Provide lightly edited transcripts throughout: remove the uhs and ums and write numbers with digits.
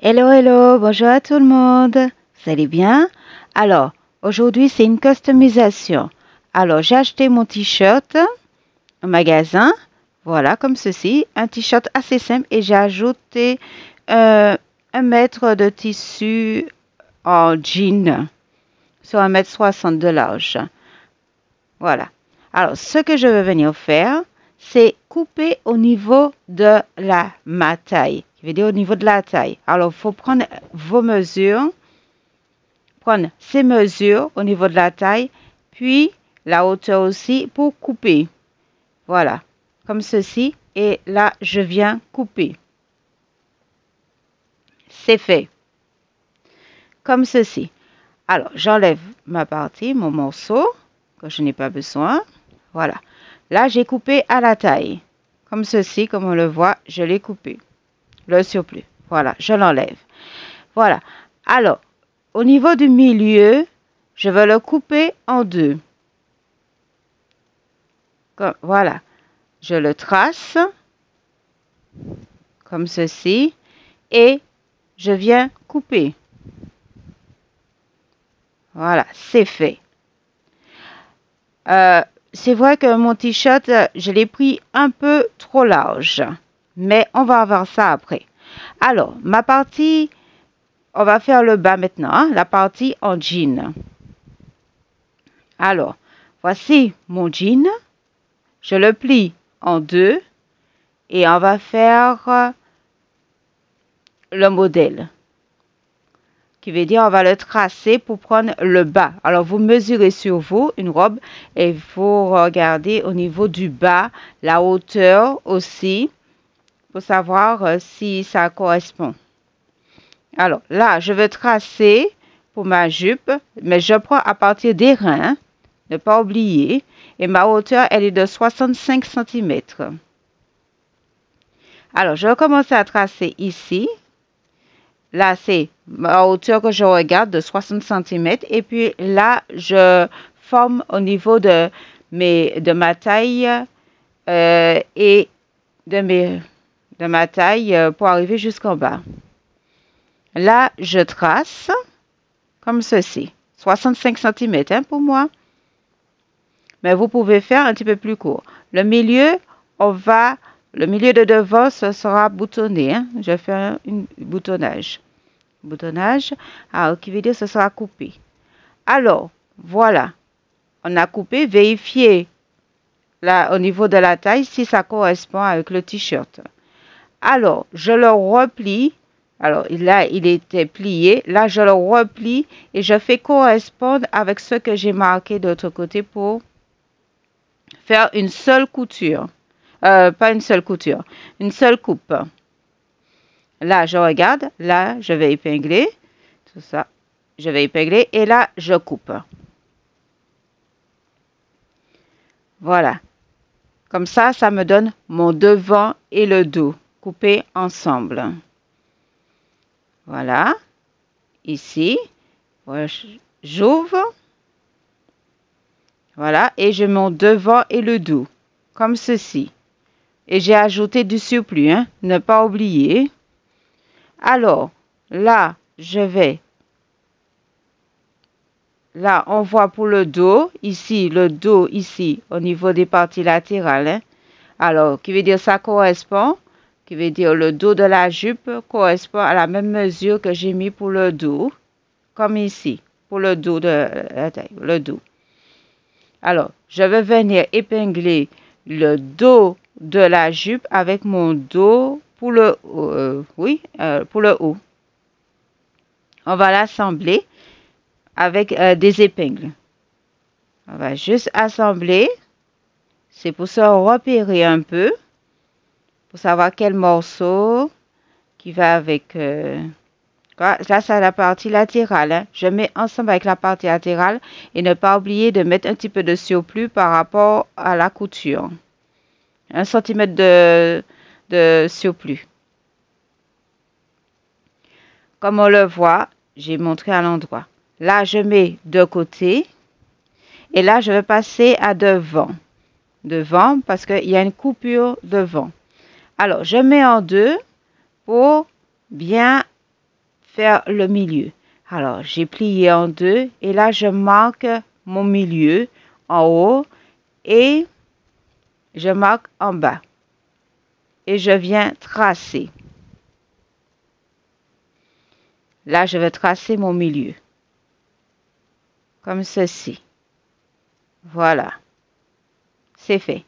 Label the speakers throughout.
Speaker 1: Hello, hello, bonjour à tout le monde. Vous allez bien? Alors, aujourd'hui, c'est une customisation. Alors, j'ai acheté mon t-shirt au magasin. Voilà, comme ceci. Un t-shirt assez simple et j'ai ajouté un mètre de tissu en jean sur 1,60 m de large. Voilà. Alors, ce que je vais venir faire, c'est couper au niveau de ma taille. Je veux dire au niveau de la taille. Alors, il faut prendre vos mesures, prendre ces mesures au niveau de la taille, puis la hauteur aussi pour couper. Voilà, comme ceci. Et là, je viens couper. C'est fait. Comme ceci. Alors, j'enlève ma partie, mon morceau, que je n'ai pas besoin. Voilà. Là, j'ai coupé à la taille. Comme ceci, comme on le voit, je l'ai coupé. Le surplus. Voilà, je l'enlève. Voilà. Alors, au niveau du milieu, je vais le couper en deux. Voilà. Je le trace comme ceci et je viens couper. Voilà, c'est fait. C'est vrai que mon t-shirt, je l'ai pris un peu trop large, mais on va voir ça après. Alors, ma partie, on va faire le bas maintenant, hein, la partie en jean. Alors, voici mon jean. Je le plie en deux et on va faire le modèle. Qui veut dire on va le tracer pour prendre le bas. Alors, vous mesurez sur vous une robe et vous regardez au niveau du bas, la hauteur aussi, pour savoir si ça correspond. Alors, là, je vais tracer pour ma jupe, mais je prends à partir des reins, ne pas oublier, et ma hauteur, elle est de 65 cm. Alors, je vais commencer à tracer ici. Là, c'est ma hauteur que je regarde de 60 cm. Et puis là, je forme au niveau de ma taille et de ma taille pour arriver jusqu'en bas. Là, je trace comme ceci. 65 cm hein, pour moi. Mais vous pouvez faire un petit peu plus court. Le milieu, le milieu de devant, ce sera boutonné. Hein. Je fais un boutonnage. Boutonnage. Alors, qui veut dire que ce sera coupé. Alors, voilà. On a coupé. Vérifiez là, au niveau de la taille si ça correspond avec le t-shirt. Alors, je le replie. Alors, là, il était plié. Là, je le replie et je fais correspondre avec ce que j'ai marqué de l'autre côté pour faire une seule couture. Pas une seule couture, une seule coupe. Là, je regarde. Là, je vais épingler. Tout ça. Je vais épingler et là, je coupe. Voilà. Comme ça, ça me donne mon devant et le dos coupés ensemble. Voilà. Ici, j'ouvre. Voilà. Et je mets mon devant et le dos. Comme ceci. Et j'ai ajouté du surplus. Hein, ne pas oublier. Alors, là, je vais. Là, on voit pour le dos. Ici, le dos, ici, au niveau des parties latérales. Hein. Alors, qui veut dire ça correspond. Qui veut dire le dos de la jupe correspond à la même mesure que j'ai mis pour le dos. Comme ici, pour le dos de la taille, le dos. Alors, je vais venir épingler le dos de la jupe avec mon dos pour le pour le haut. On va l'assembler avec des épingles. On va juste assembler. C'est pour se repérer un peu. Pour savoir quel morceau qui va avec... Là, c'est la partie latérale. Hein. Je mets ensemble avec la partie latérale et ne pas oublier de mettre un petit peu de surplus par rapport à la couture. 1 cm de surplus. Comme on le voit, j'ai montré à l'endroit. Là, je mets de côté. Et là, je vais passer à devant. Devant, parce qu'il y a une coupure devant. Alors, je mets en deux pour bien faire le milieu. Alors, j'ai plié en deux et là, je marque mon milieu en haut et je marque en bas. Et je viens tracer. Là, je vais tracer mon milieu. Comme ceci. Voilà. C'est fait.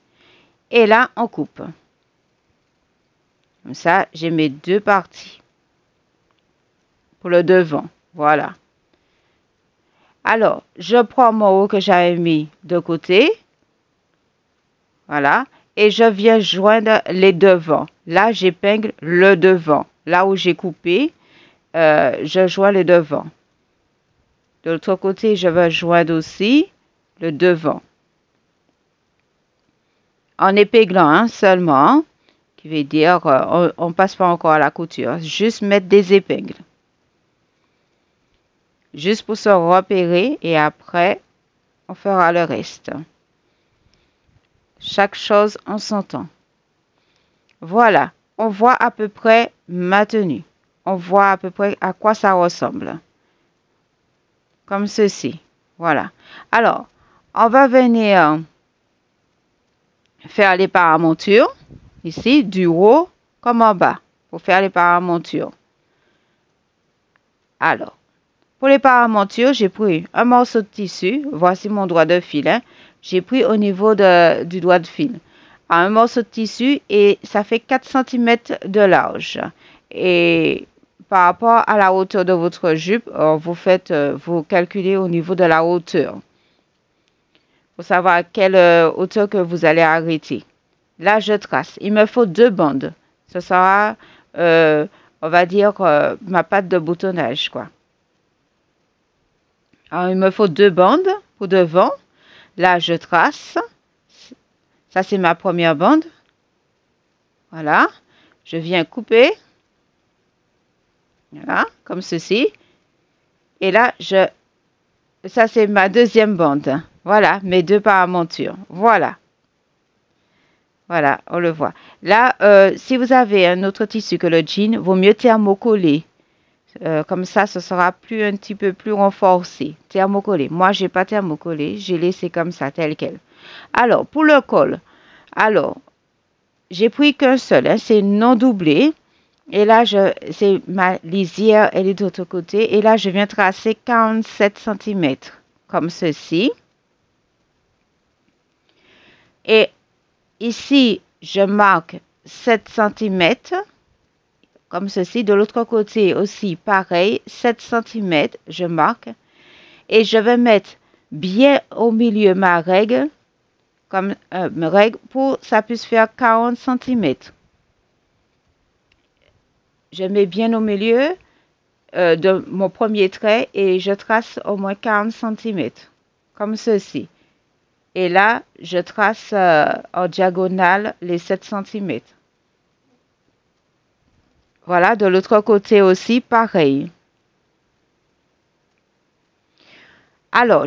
Speaker 1: Et là, on coupe. Comme ça, j'ai mes deux parties. Pour le devant. Voilà. Alors, je prends mon haut que j'avais mis de côté. Voilà. Et je viens joindre les devants. Là, j'épingle le devant. Là où j'ai coupé, je joins le devant. De l'autre côté, je vais joindre aussi le devant. En épinglant seulement, qui veut dire on ne passe pas encore à la couture. Juste mettre des épingles. Juste pour se repérer et après, on fera le reste. Chaque chose en son temps. Voilà, on voit à peu près ma tenue. On voit à peu près à quoi ça ressemble. Comme ceci. Voilà. Alors, on va venir faire les paramontures. Ici, du haut comme en bas. Pour faire les paramontures. Alors, pour les paramontures, j'ai pris un morceau de tissu. Voici mon doigt de fil. Hein. J'ai pris au niveau du doigt de fil. Un morceau de tissu et ça fait 4 cm de large. Et par rapport à la hauteur de votre jupe, vous calculez au niveau de la hauteur. Pour savoir à quelle hauteur que vous allez arrêter. Là, je trace. Il me faut 2 bandes. Ce sera, on va dire, ma patte de boutonnage, quoi. Alors, il me faut 2 bandes pour devant. Là, je trace. Ça, c'est ma première bande. Voilà. Je viens couper. Voilà, comme ceci. Et là, ça, c'est ma deuxième bande. Voilà, mes 2 paramontures. Voilà. Voilà, on le voit. Là, si vous avez un autre tissu que le jean, vaut mieux thermocoller. Comme ça, ce sera un petit peu plus renforcé. Thermocollé. Moi, j'ai pas thermocollé. J'ai laissé comme ça, tel quel. Alors, pour le col. Alors, j'ai pris qu'un seul. Hein, c'est non doublé. Et là, c'est ma lisière, elle est de l'autre côté. Et là, je viens tracer 47 cm. Comme ceci. Et ici, je marque 7 cm. Comme ceci. De l'autre côté aussi, pareil, 7 cm, je marque. Et je vais mettre bien au milieu ma règle, comme ma règle, pour que ça puisse faire 40 cm. Je mets bien au milieu de mon premier trait et je trace au moins 40 cm. Comme ceci. Et là, je trace en diagonale les 7 cm. Voilà, de l'autre côté aussi, pareil. Alors,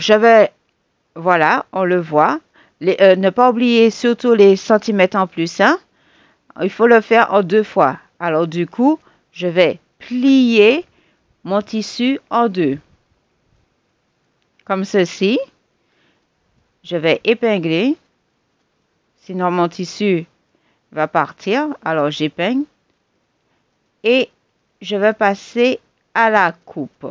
Speaker 1: voilà, on le voit. Ne pas oublier surtout les centimètres en plus. Hein. Il faut le faire en 2 fois. Alors, du coup, je vais plier mon tissu en 2. Comme ceci. Je vais épingler. Sinon, mon tissu va partir. Alors, j'épingle. Et je vais passer à la coupe.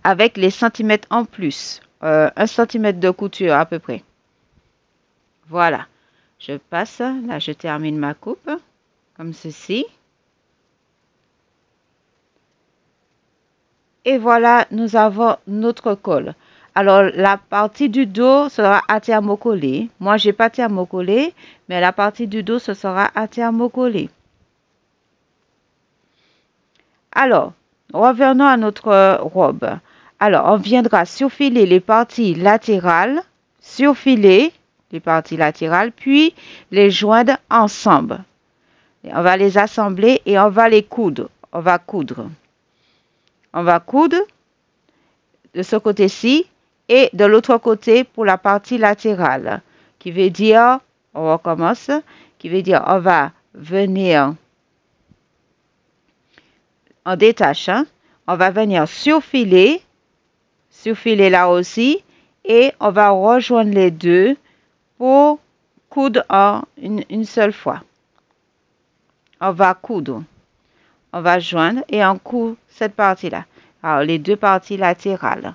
Speaker 1: Avec les centimètres en plus. 1 cm de couture à peu près. Voilà. Je passe. Là, je termine ma coupe. Comme ceci. Et voilà, nous avons notre col. Alors, la partie du dos sera à thermocoller. Moi, j'ai pas thermocollé, mais la partie du dos, ce sera à thermocoller. Alors, revenons à notre robe. Alors, on viendra surfiler les parties latérales, puis les joindre ensemble. On va les assembler et on va les coudre. On va coudre de ce côté-ci. Et de l'autre côté pour la partie latérale, qui veut dire, on recommence, qui veut dire on va venir on détache, hein? On va venir surfiler là aussi, et on va rejoindre les deux pour coudre en une seule fois. On va coudre, on va joindre et on coud cette partie-là. Alors, les deux parties latérales,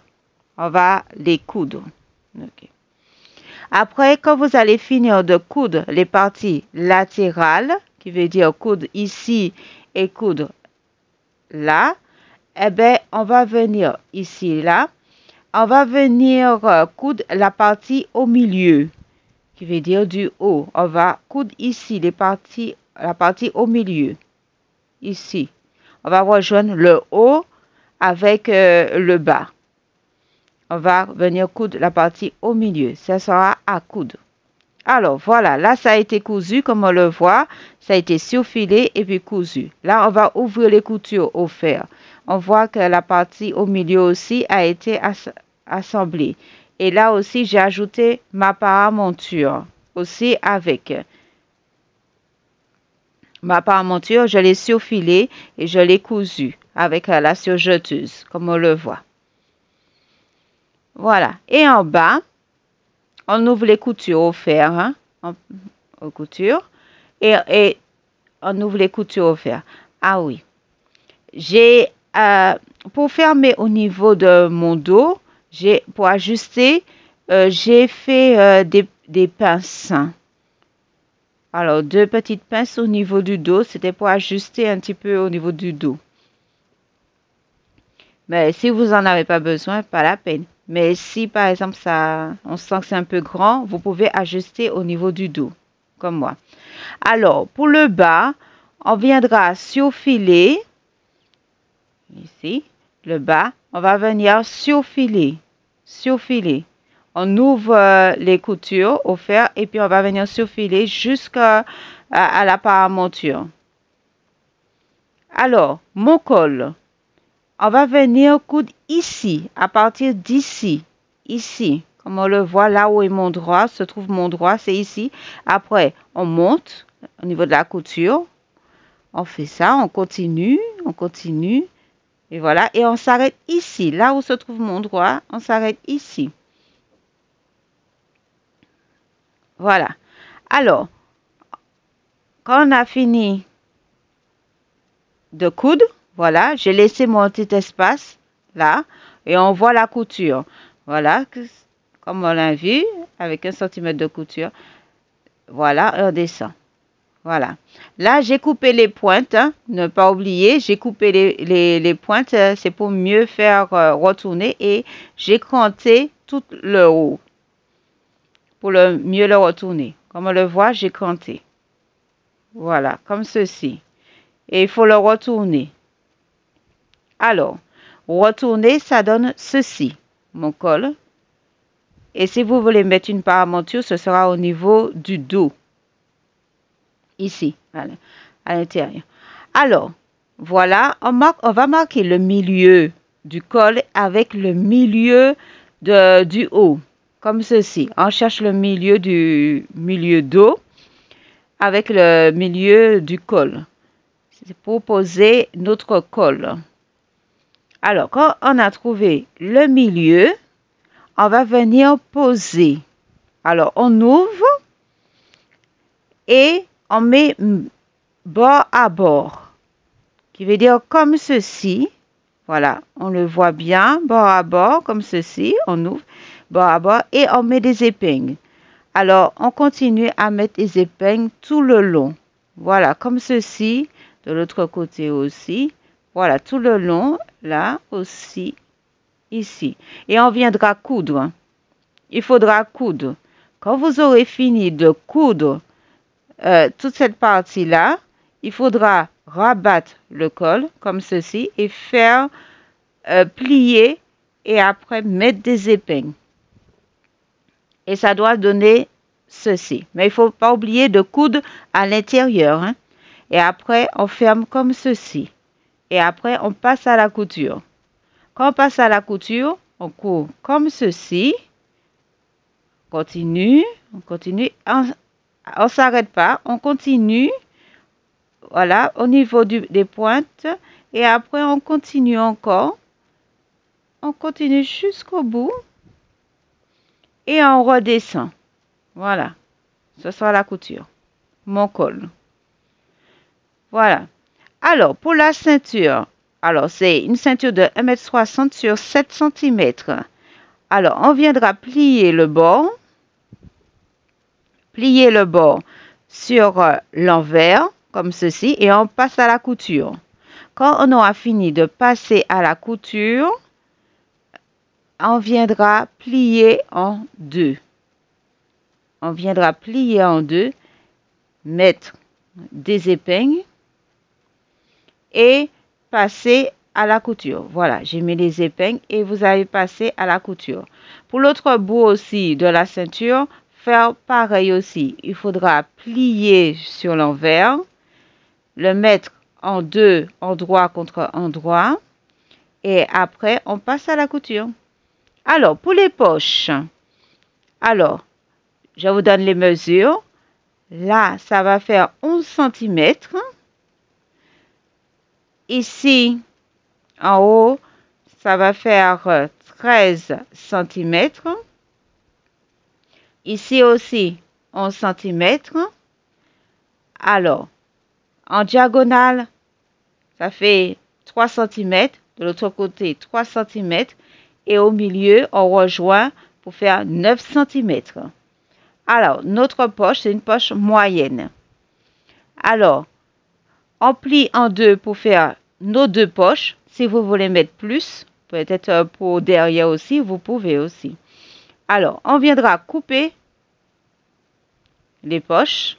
Speaker 1: on va les coudre. Okay. Après, quand vous allez finir de coudre les parties latérales, qui veut dire coudre ici et coudre là, eh bien, on va venir ici, là. On va venir coudre la partie au milieu, qui veut dire du haut. On va coudre ici la partie au milieu, ici. On va rejoindre le haut avec le bas. On va venir coudre la partie au milieu. Ça sera à coudre. Alors, voilà. Là, ça a été cousu, comme on le voit. Ça a été surfilé et puis cousu. Là, on va ouvrir les coutures au fer. On voit que la partie au milieu aussi a été assemblée. Et là aussi, j'ai ajouté ma paramonture aussi avec. Ma paramonture, je l'ai surfilée et je l'ai cousue avec la surjeteuse, comme on le voit. Voilà. Et en bas, on ouvre les coutures au fer, hein, aux coutures, et on ouvre les coutures au fer. Ah oui. J'ai, pour fermer au niveau de mon dos, pour ajuster, j'ai fait des pinces. Alors, 2 petites pinces au niveau du dos, c'était pour ajuster un petit peu au niveau du dos. Mais si vous n'en avez pas besoin, pas la peine. Mais si, par exemple, on sent que c'est un peu grand, vous pouvez ajuster au niveau du dos, comme moi. Alors, pour le bas, on viendra surfiler. Ici, le bas, on va venir surfiler. On ouvre les coutures au fer et puis on va venir surfiler jusqu'à la paramonture. Alors, mon col, on va venir coudre ici, à partir d'ici, ici. Comme on le voit, là où est mon droit, se trouve mon droit, c'est ici. Après, on monte au niveau de la couture. On fait ça, on continue. Et voilà, et on s'arrête ici, là où se trouve mon droit, on s'arrête ici. Voilà. Alors, quand on a fini de coudre, voilà, j'ai laissé mon petit espace là et on voit la couture. Voilà, comme on l'a vu, avec 1 cm de couture. Voilà, et on descend. Voilà. Là, j'ai coupé les pointes, hein, ne pas oublier, j'ai coupé les pointes, c'est pour mieux faire retourner et j'ai cranté tout le haut pour mieux le retourner. Comme on le voit, j'ai cranté. Voilà, comme ceci. Et il faut le retourner. Alors, retourner, ça donne ceci, mon col. Et si vous voulez mettre une paramonture, ce sera au niveau du dos. Ici, à l'intérieur. Alors, voilà, on va marquer le milieu du col avec le milieu du haut, comme ceci. On cherche le milieu du dos avec le milieu du col. C'est pour poser notre col. Alors, quand on a trouvé le milieu, on va venir poser. Alors, on ouvre et on met bord à bord, qui veut dire comme ceci. Voilà, on le voit bien, bord à bord, comme ceci. On ouvre bord à bord et on met des épingles. Alors, on continue à mettre des épingles tout le long. Voilà, comme ceci. De l'autre côté aussi. Voilà, tout le long, là aussi, ici. Et on viendra coudre. Il faudra coudre. Quand vous aurez fini de coudre toute cette partie-là, il faudra rabattre le col comme ceci et faire plier et après mettre des épingles. Et ça doit donner ceci. Mais il ne faut pas oublier de coudre à l'intérieur. Hein? Et après, on ferme comme ceci. Et après, on passe à la couture. Quand on passe à la couture, on court comme ceci. On continue. On ne s'arrête pas. On continue Voilà, au niveau des pointes. Et après, on continue encore. On continue jusqu'au bout. Et on redescend. Voilà. Ce sera la couture. Mon col. Voilà. Alors, pour la ceinture. Alors, c'est une ceinture de 1,60 m sur 7 cm. Alors, on viendra plier le bord. Plier le bord sur l'envers, comme ceci. Et on passe à la couture. Quand on aura fini de passer à la couture, on viendra plier en deux. On viendra plier en deux, mettre des épingles et passer à la couture. Voilà, j'ai mis les épingles et vous allez passer à la couture. Pour l'autre bout aussi de la ceinture, faire pareil aussi. Il faudra plier sur l'envers, le mettre en deux endroits contre endroits et après on passe à la couture. Alors, pour les poches, alors, je vous donne les mesures. Là, ça va faire 11 cm. Ici, en haut, ça va faire 13 cm. Ici aussi, 11 cm. Alors, en diagonale, ça fait 3 cm. De l'autre côté, 3 cm. Et au milieu, on rejoint pour faire 9 cm. Alors, notre poche, c'est une poche moyenne. Alors, on plie en deux pour faire nos deux poches. Si vous voulez mettre plus, peut-être pour derrière aussi, vous pouvez aussi. Alors, on viendra couper les poches.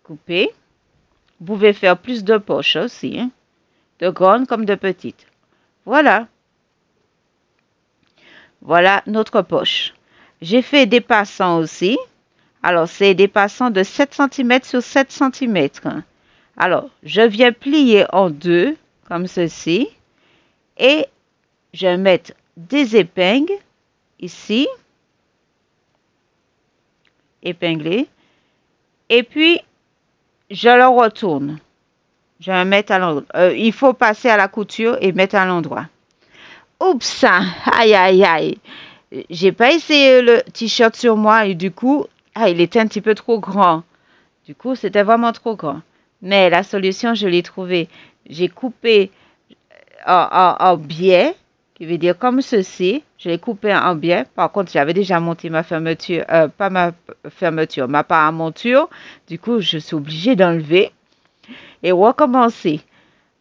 Speaker 1: Couper. Vous pouvez faire plus de poches aussi, hein, de grandes comme de petites. Voilà. Voilà notre poche. J'ai fait des passants aussi. Alors, c'est des passants de 7 cm sur 7 cm. Alors, je viens plier en deux, comme ceci. Et je vais mettre des épingles, ici. Épinglé. Et puis, je le retourne. Je vais mettre à l'endroit. Il faut passer à la couture et mettre à l'endroit. Oups, aïe, aïe, aïe. J'ai pas essayé le t-shirt sur moi et du coup, il était un petit peu trop grand. Du coup, c'était vraiment trop grand. Mais la solution, je l'ai trouvée. J'ai coupé en biais, qui veut dire comme ceci. Je l'ai coupé en biais. Par contre, j'avais déjà monté ma fermeture, pas ma fermeture, ma paramonture. Du coup, je suis obligée d'enlever et recommencer.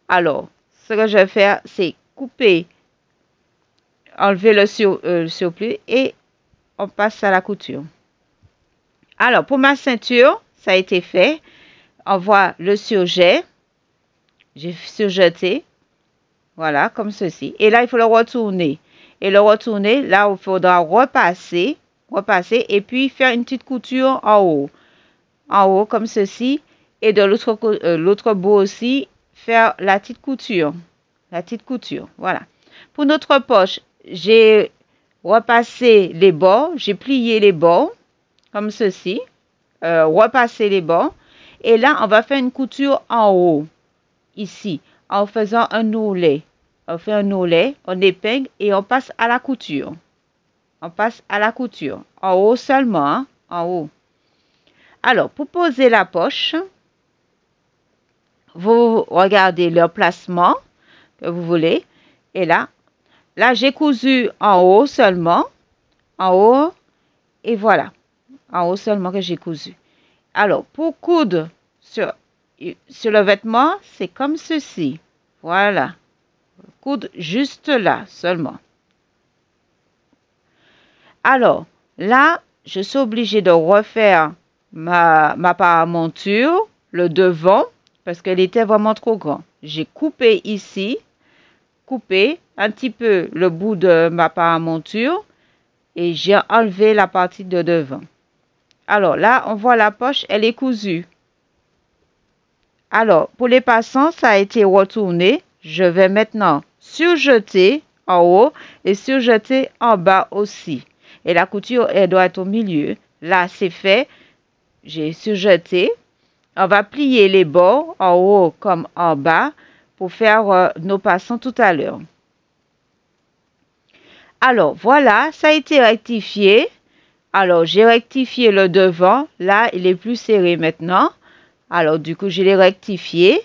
Speaker 1: Alors, ce que je vais faire, c'est couper, enlever le surplus et on passe à la couture. Alors, pour ma ceinture, ça a été fait. On voit le surjet. J'ai surjeté. Voilà, comme ceci. Et là, il faut le retourner. Et le retourner, là, il faudra repasser et puis faire une petite couture en haut. En haut, comme ceci. Et de l'autre bout aussi, faire la petite couture. La petite couture, voilà. Pour notre poche, j'ai repassé les bords. J'ai plié les bords, comme ceci. Repasser les bords. Et là, on va faire une couture en haut, ici, en faisant un ourlet. On fait un ourlet, on épingle et on passe à la couture. On passe à la couture. En haut seulement, hein, en haut. Alors, pour poser la poche, vous regardez le placement que vous voulez. Et là, j'ai cousu en haut seulement. En haut. Et voilà. En haut seulement que j'ai cousu. Alors, pour coudre sur le vêtement, c'est comme ceci. Voilà. Coudre juste là seulement. Alors, là, je suis obligée de refaire ma paramonture, le devant, parce qu'elle était vraiment trop grande. J'ai coupé ici, coupé un petit peu le bout de ma paramonture et j'ai enlevé la partie de devant. Alors là, on voit la poche, elle est cousue. Alors, pour les passants, ça a été retourné. Je vais maintenant surjeter en haut et surjeter en bas aussi. Et la couture, elle doit être au milieu. Là, c'est fait. J'ai surjeté on va plier les bords en haut comme en bas pour faire nos passants tout à l'heure. Alors, voilà, ça a été rectifié. Alors, j'ai rectifié le devant. Là, il est plus serré maintenant. Alors, du coup, je l'ai rectifié.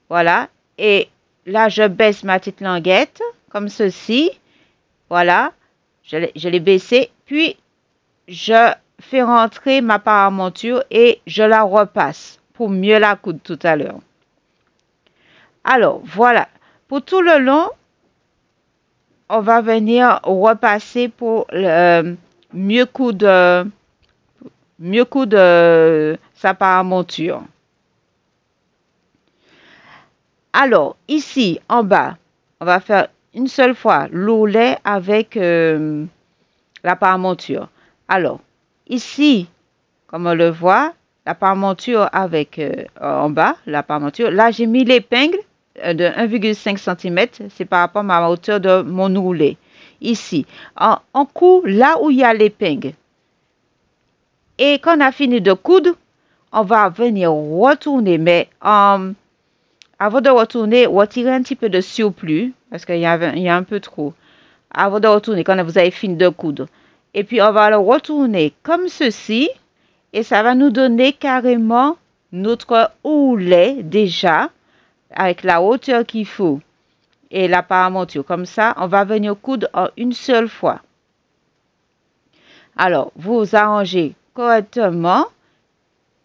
Speaker 1: Voilà. Et là, je baisse ma petite languette comme ceci. Voilà. Je l'ai baissée. Puis, je fais rentrer ma paramonture et je la repasse pour mieux la coudre tout à l'heure. Alors, voilà. Pour tout le long, on va venir repasser pour mieux coudre sa paramonture. Alors, ici, en bas, on va faire une seule fois l'ourlet avec la paramonture. Alors, ici, comme on le voit, la paramonture avec en bas, la paramonture. Là, j'ai mis l'épingle de 1,5 cm. C'est par rapport à ma hauteur de mon ourlet. Ici, on coud là où il y a l'épingle. Et quand on a fini de coudre, on va venir retourner. Mais avant de retourner, retirer un petit peu de surplus, parce qu'il y a un peu trop. Avant de retourner, quand vous avez fini de coudre. Et puis, on va le retourner comme ceci. Et ça va nous donner carrément notre ourlet déjà, avec la hauteur qu'il faut. Et la paramonture. Comme ça, on va venir coudre en une seule fois. Alors, vous arrangez correctement,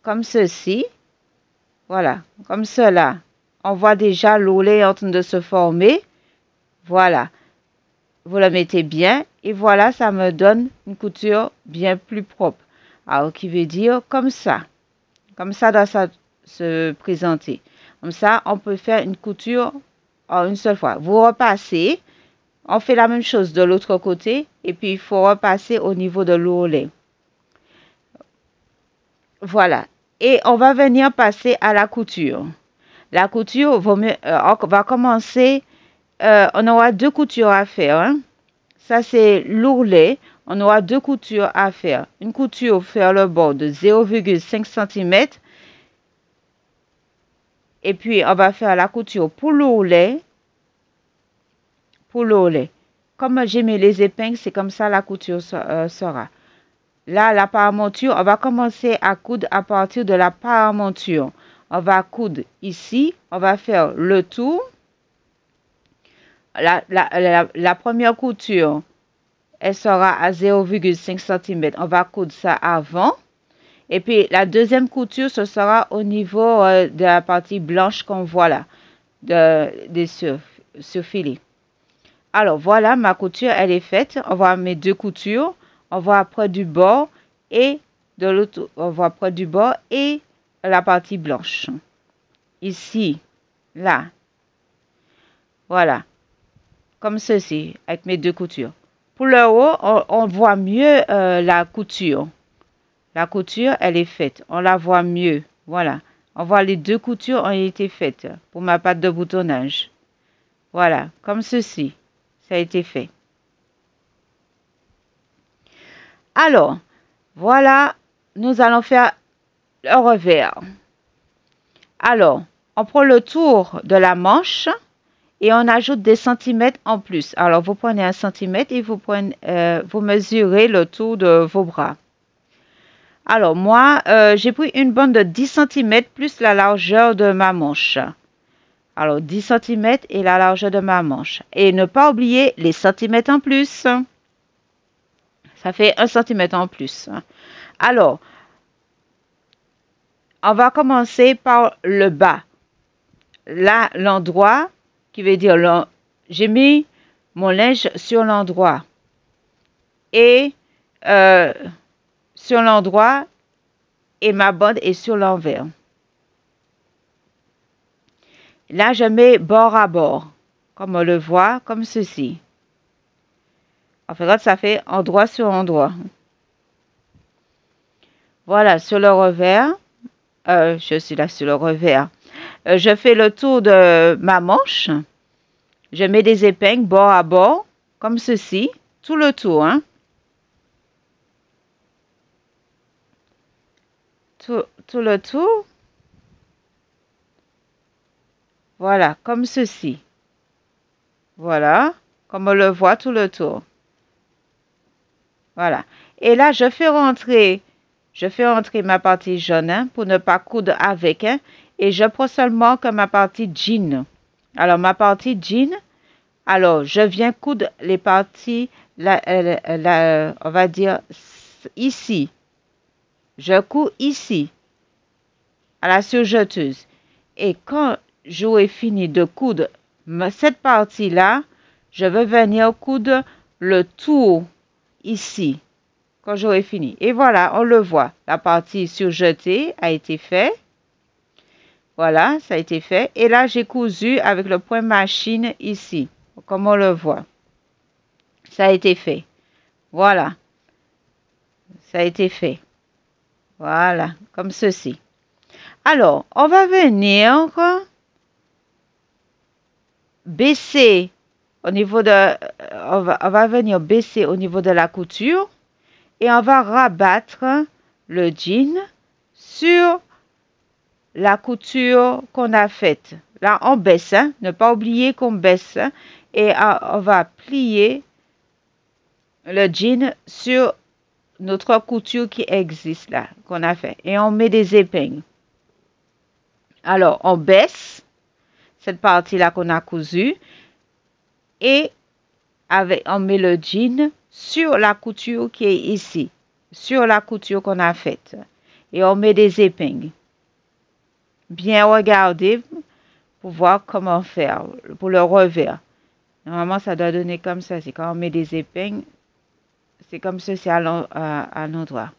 Speaker 1: comme ceci. Voilà, comme cela. On voit déjà l'ourlet en train de se former. Voilà. Vous le mettez bien. Et voilà, ça me donne une couture bien plus propre. Alors, qui veut dire comme ça. Comme ça doit se présenter. Comme ça, on peut faire une couture en une seule fois. Vous repassez. On fait la même chose de l'autre côté. Et puis, il faut repasser au niveau de l'ourlet. Voilà. Et on va venir passer à la couture. La couture, on va commencer. On aura 2 coutures à faire. Hein. Ça, c'est l'ourlet. On aura 2 coutures à faire. Une couture faire le bord de 0,5 cm. Et puis, on va faire la couture pour l'ourlet. Pour l'ourlet. Comme j'ai mis les épingles, c'est comme ça la couture sera. Là, la paramonture, on va commencer à coudre à partir de la paramonture. On va coudre ici. On va faire le tour. La première couture, elle sera à 0,5 cm. On va coudre ça avant. Et puis, la deuxième couture, ce sera au niveau de la partie blanche qu'on voit là, des surfilés. Alors, voilà, ma couture, elle est faite. On voit mes 2 coutures. On voit près du bord et de l'autre, on voit près du bord et la partie blanche. Ici, là. Voilà. Comme ceci, avec mes 2 coutures. Pour le haut, on voit mieux la couture. La couture, elle est faite. On la voit mieux. Voilà. On voit les 2 coutures ont été faites pour ma patte de boutonnage. Voilà. Comme ceci. Ça a été fait. Alors, voilà. Nous allons faire le revers. Alors, on prend le tour de la manche. Et on ajoute des centimètres en plus. Alors, vous prenez 1 centimètre et vous mesurez le tour de vos bras. Alors, moi, j'ai pris une bande de 10 cm plus la largeur de ma manche. Alors, 10 cm et la largeur de ma manche. Et ne pas oublier les centimètres en plus. Ça fait 1 cm en plus. Alors, on va commencer par le bas. Là, l'endroit... qui veut dire, j'ai mis mon linge sur l'endroit. Et sur l'endroit, et ma bande est sur l'envers. Là, je mets bord à bord, comme on le voit, comme ceci. En fait, ça fait endroit sur endroit. Voilà, sur le revers. Je suis là sur le revers. Je fais le tour de ma manche. Je mets des épingles bord à bord, comme ceci, tout le tour. Hein. Tout le tour. Voilà, comme ceci. Voilà, comme on le voit tout le tour. Voilà. Et là, je fais rentrer ma partie jaune hein, pour ne pas coudre avec. Hein, et je prends seulement que ma partie jean. Alors, ma partie jean, alors, je viens coudre les parties, on va dire ici. Je couds ici, à la surjeteuse. Et quand j'aurai fini de coudre cette partie-là, je vais venir coudre le tour ici, quand j'aurai fini. Et voilà, on le voit. La partie surjetée a été faite. Voilà, ça a été fait. Et là, j'ai cousu avec le point machine ici, comme on le voit. Ça a été fait. Voilà. Ça a été fait. Voilà, comme ceci. Alors, on va venir baisser au niveau de... On va venir baisser au niveau de la couture. Et on va rabattre le jean sur la couture qu'on a faite. Là, on baisse. Hein, ne pas oublier qu'on baisse. Hein, et on va plier le jean sur notre couture qui existe là, qu'on a fait. Et on met des épingles. Alors, on baisse cette partie-là qu'on a cousue. Et on met le jean sur la couture qui est ici. Sur la couture qu'on a faite. Et on met des épingles. Bien regarder pour voir comment faire pour le revers. Normalement, ça doit donner comme ça. C'est quand on met des épingles, c'est comme ceci à l'endroit.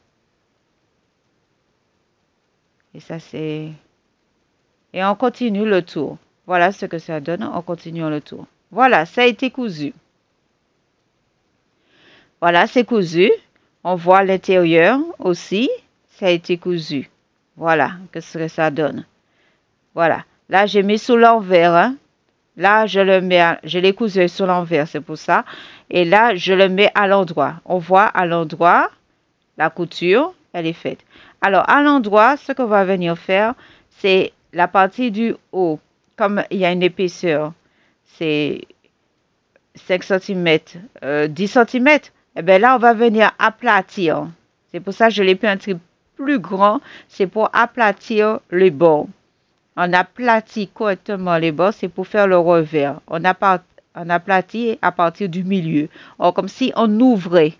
Speaker 1: Et ça, c'est... Et on continue le tour. Voilà ce que ça donne. On continue le tour. Voilà, ça a été cousu. Voilà, c'est cousu. On voit l'intérieur aussi. Ça a été cousu. Voilà, qu'est-ce que ça donne. Voilà. Là, j'ai mis sous l'envers. Hein. Là, je l'ai cousu sous l'envers, c'est pour ça. Et là, je le mets à l'endroit. On voit à l'endroit, la couture, elle est faite. Alors, à l'endroit, ce qu'on va venir faire, c'est la partie du haut. Comme il y a une épaisseur, c'est 5 cm, 10 cm. Et bien là, on va venir aplatir. C'est pour ça que je l'ai pris un trait plus grand. C'est pour aplatir les bords. On aplatit correctement les bords, c'est pour faire le revers. On aplatit à partir du milieu. Or, comme si on ouvrait.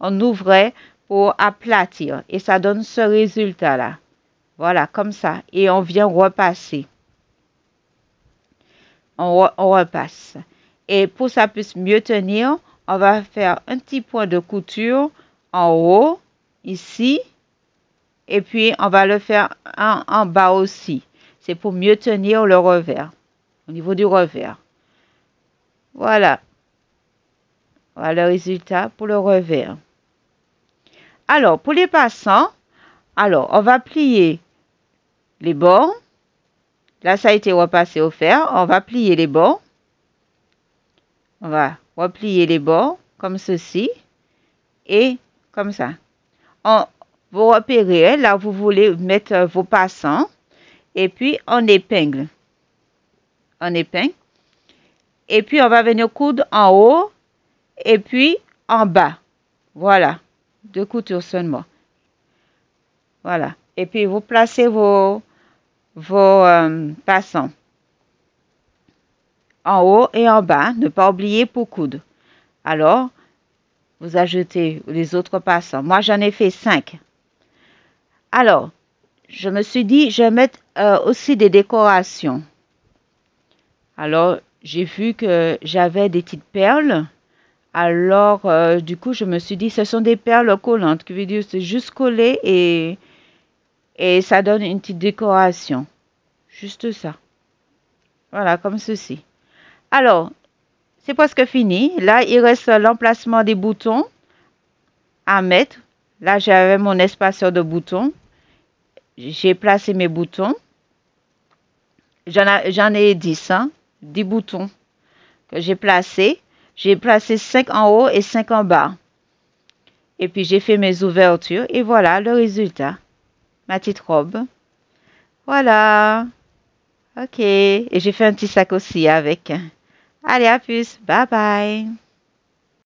Speaker 1: On ouvrait pour aplatir. Et ça donne ce résultat-là. Voilà, comme ça. Et on vient repasser. On repasse. Et pour que ça puisse mieux tenir, on va faire un petit point de couture en haut, ici. Et puis, on va le faire en bas aussi. C'est pour mieux tenir le revers, au niveau du revers. Voilà. Voilà le résultat pour le revers. Alors, pour les passants, alors, on va plier les bords. Là, ça a été repassé au fer. On va plier les bords. On va replier les bords comme ceci et comme ça. Vous repérez, là, vous voulez mettre vos passants. Et puis, on épingle. On épingle. Et puis, on va venir coudre en haut. Et puis, en bas. Voilà. 2 coutures seulement. Voilà. Et puis, vous placez vos passants. En haut et en bas. Ne pas oublier pour coudre. Alors, vous ajoutez les autres passants. Moi, j'en ai fait 5. Alors, je me suis dit, je vais mettre aussi des décorations. Alors, j'ai vu que j'avais des petites perles. Alors, du coup, je me suis dit, ce sont des perles collantes. Qui veut dire, c'est juste collé et ça donne une petite décoration. Juste ça. Voilà, comme ceci. Alors, c'est presque fini. Là, il reste l'emplacement des boutons à mettre. Là, j'avais mon espaceur de boutons. J'ai placé mes boutons. J'en ai 10, hein, 10 boutons que j'ai placés. J'ai placé 5 en haut et 5 en bas. Et puis, j'ai fait mes ouvertures. Et voilà le résultat. Ma petite robe. Voilà. Ok. Et j'ai fait un petit sac aussi avec. Allez, à plus. Bye bye.